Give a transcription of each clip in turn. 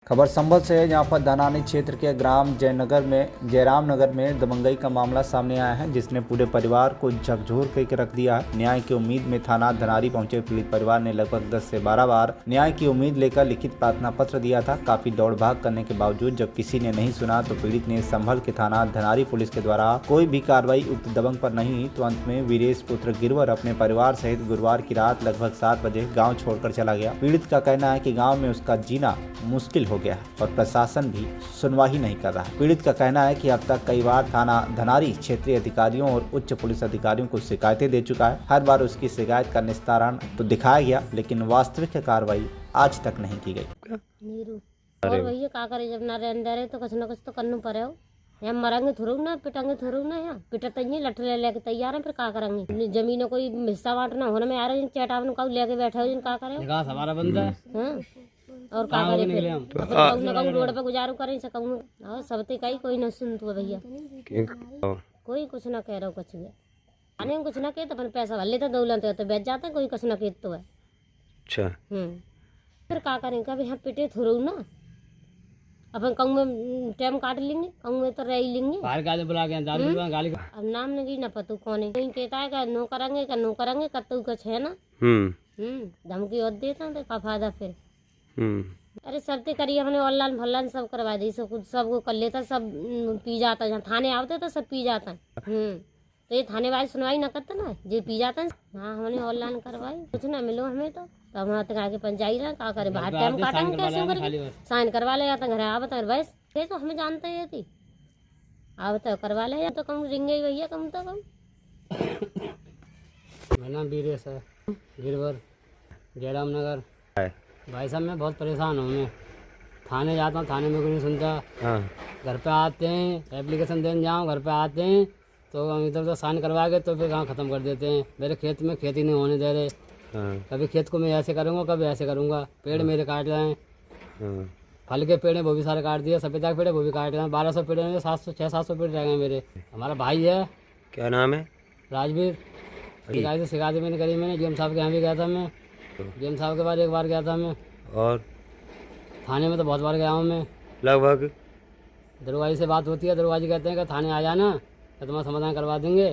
खबर संभल से है, जहां पर धनानी क्षेत्र के ग्राम जयराम नगर में दबंगई का मामला सामने आया है, जिसने पूरे परिवार को झकझोर करके रख दिया है। न्याय की उम्मीद में थाना धनारी पहुंचे पीड़ित परिवार ने लगभग 10 से 12 बार न्याय की उम्मीद लेकर लिखित प्रार्थना पत्र दिया था। काफी दौड़ भाग करने के बावजूद जब किसी ने नहीं सुना तो पीड़ित ने संभल के थाना धनारी पुलिस के द्वारा कोई भी कार्रवाई उक्त दबंग पर नहीं हुई, तो अंत में वीरेश पुत्र गिरवर अपने परिवार सहित गुरुवार की रात लगभग 7 बजे गाँव छोड़कर चला गया। पीड़ित का कहना है कि गाँव में उसका जीना मुश्किल हो गया है और प्रशासन भी सुनवाई नहीं कर रहा है। पीड़ित का कहना है कि अब तक कई बार थाना धनारी क्षेत्रीय अधिकारियों और उच्च पुलिस अधिकारियों को शिकायतें दे चुका है। हर बार उसकी शिकायत का निस्तारण तो दिखाया गया, लेकिन वास्तविक कार्रवाई आज तक नहीं की गई। और भैया का करे, जब ना अंदर है तो कुछ न कुछ तो करना पड़े हो। यहाँ मरेंगे थोड़ू ना, पिटेंगे थोड़ू ना, यहाँ पिटते ही लठ ले लेके तैयार है, फिर का करेंगे। जमीनों कोई हिस्सा बांटना होने में आ रहे, चेटावन का लेके बैठे हो, जिन का करे हमारा बंदा है। और का करे फिर कहूँ ना कहूँ रोड पे गुजारू कर सकूँ और सबते कहीं कोई न सुन तो भैया, कोई कुछ ना कह रहा कुछ भी आने कुछ ना कहे तो अपन पैसा भले तो दौलत है तो बेच जाते हैं, कोई कुछ ना कहे तो है। अच्छा फिर का करें, कभी यहाँ पिटे थोड़ू ना, अपन कहूँ में टाइम काट लेंगे, कहूँ में तो रह ही लेंगे। बाहर गाली बुला के गाली अब नाम नहीं ना पता कौन है, कोई कहता है का नो करेंगे कतू कुछ है ना। धमकी और देता है तो का फायदा फिर। अरे सब ते करिए, हमने ऑनलाइन भलाइन सब करवा दी, सब कुछ सब कर लेता, सब पी जाता। जहाँ थाने आते तो सब पी जाता है। तो ये थाने वाले सुनवाई ना करते ना, जो पी जाता है। हाँ हमने ऑनलाइन करवाई, कुछ ना मिलो हमें तो हमारा तक आगे पंचाई रहा का करे, बाहर टाइम काटेंगे कैसे करके साइन करवा ले जाता घर आवता है। बस ये तो हमें जानते ही थी, आवता करवा ले तो कम रिंगे भैया, कम तो कम। मेरा नाम वीरेश है, गिरवर जयराम नगर। भाई साहब मैं बहुत परेशान हूँ। मैं थाने जाता हूँ, थाने में कोई नहीं सुनता। घर पे आते हैं, एप्लीकेशन देने जाऊँ, घर पे आते हैं तो हम इधर तो साइन करवा के तो फिर काम ख़त्म कर देते हैं। मेरे खेत में खेती नहीं होने दे रहे। कभी खेत को मैं ऐसे करूँगा, कभी ऐसे करूँगा। पेड़ मेरे काट रहे हैं, फल के पेड़ हैं वो भी सारे काट दिए, सफेदा के पेड़ है वो भी काट रहे हैं। 1200 पेड़ हैं, 600-700 पेड़ रह गए मेरे। हमारा भाई है, क्या नाम है? राजवीर। शिकायत मैंने करी, मैंने डीएम साहब के यहाँ भी गया था। मैं डीएम साहब के बाद एक बार गया था मैं, और थाने में तो बहुत बार गया हूँ मैं। लगभग दरवाजे से बात होती है, दरवाजे कहते हैं कि थाने आ जाना तो तुम्हारा समाधान करवा देंगे।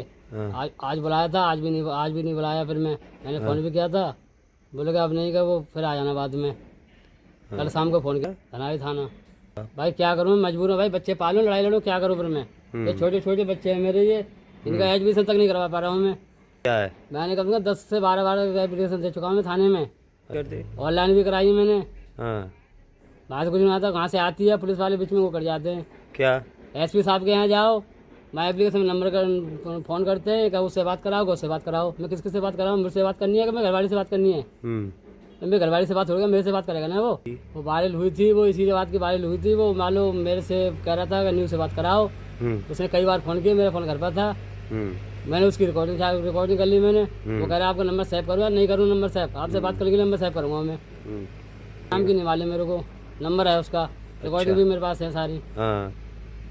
आज बुलाया था, आज भी नहीं बुलाया। फिर मैंने फ़ोन भी किया था, बोले कि अब नहीं कि वो फिर आ जाना बाद में। कल शाम को फ़ोन किया धनारी थाना। भाई क्या करूँ, मैं मजबूर हूँ भाई, बच्चे पालूँ लड़ाई लड़ूँ, क्या करूँ। फिर मैं ये छोटे बच्चे हैं मेरे, ये इनका एडमिशन तक नहीं करवा पा रहा हूँ मैं। क्या है? मैंने कम से कम 10 से 12 बार एप्लीकेशन दे चुका हूँ मैं थाने में, ऑनलाइन भी कराई मैंने। बात कुछ नहीं आता, कहाँ से आती है पुलिस वाले बीच में वो कर जाते हैं। क्या एसपी साहब के यहाँ जाओ, मैं एप्लीकेशन में नंबर कर फ़ोन करते हैं कि उससे बात कराओ, उससे बात कराओ। मैं किससे बात कराऊँ? मुझसे बात करनी है कि मैं घरवाली से बात करनी है? मेरे घरवाली से बात हो गया, मेरे से बात करेगा ना वो वायरल हुई थी, वो इसी बात की वायरल हुई थी। वो मालूम मेरे से कह रहा था कि न्यूज़ से बात कराओ। उसने कई बार फ़ोन किया, मेरा फ़ोन घर पर था। मैंने उसकी रिकॉर्डिंग कर ली मैंने। वो कह रहा है आपका नंबर सेव करूँगा, नहीं करूँ नंबर सेव, आपसे बात करने के लिए नंबर सेव करूँगा मैं। नाम की नहीं मालूम मेरे को, नंबर है उसका, रिकॉर्डिंग भी मेरे पास है सारी।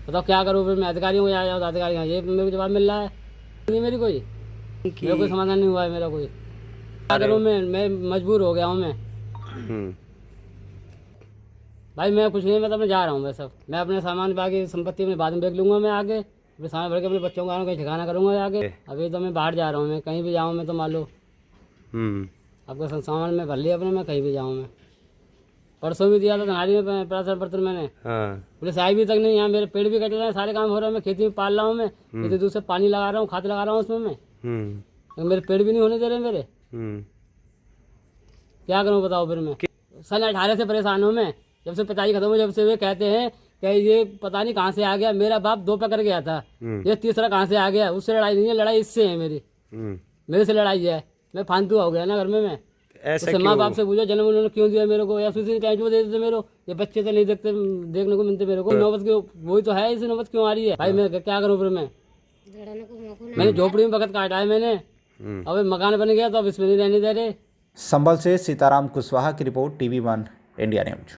बताओ क्या करूँ फिर मैं? अधिकारियों को जाओ तो अधिकारी ये मेरे को जवाब मिल रहा है नहीं, मेरी कोई समाधान नहीं हुआ है मेरा कोई। क्या करूँ मैं मजबूर हो गया हूँ मैं। भाई मैं कुछ नहीं, मतलब मैं जा रहा हूँ। वैसे मैं अपने सामान बाकी संपत्ति अपने बाद में देख लूँगा। मैं आगे अपने सामान भर के अपने बच्चों को आना कहीं ठिकाना करूँगा आगे। अभी तो मैं बाहर जा रहा हूँ, मैं कहीं भी जाऊँ मैं तो मान लो आपका सामान में भर लिया अपने, मैं कहीं भी जाऊँ मैं। परसों भी दिया था धनारी में प्रशासन पत्र मैंने, पुलिस आई भी तक नहीं। यहाँ मेरे पेड़ भी कट रहे हैं, सारे काम हो रहे हैं, मैं खेती में पाल रहा हूँ, मैं इतनी दूर से पानी लगा रहा हूँ, खाद लगा रहा हूँ उसमें मैं। मेरे पेड़ भी नहीं होने दे रहे मेरे। क्या करूँ बताओ फिर मैं? सन 18 से परेशान हूँ मैं, जब से पिताजी खत्म हो, जब से वे कहते हैं कि ये पता नहीं कहाँ से आ गया। मेरा बाप 2 पकड़ गया था, ये तीसरा कहाँ से आ गया? उससे लड़ाई नहीं है, लड़ाई इससे है मेरी, मेरे से लड़ाई है। मैं फालतू हो गया ना घर में। मैं ऐसे माँ बाप से पूछो जन्म उन्होंने क्यों दिया मेरे को, या उसी टाइम दे देते मेरे को। ये बच्चे तो नहीं देखने को मिलते मेरे को। नौबत क्यों वही तो है, इसी नौबत क्यों आ रही है? भाई मैं क्या करूँ फिर मैंने झोपड़ी में वक्त काटा है मैंने, अब मकान बन गया तो अब इसमें नहीं रहने दे रहे। संभल से सीताराम कुशवाहा की रिपोर्ट, TV1 इंडिया न्यूज।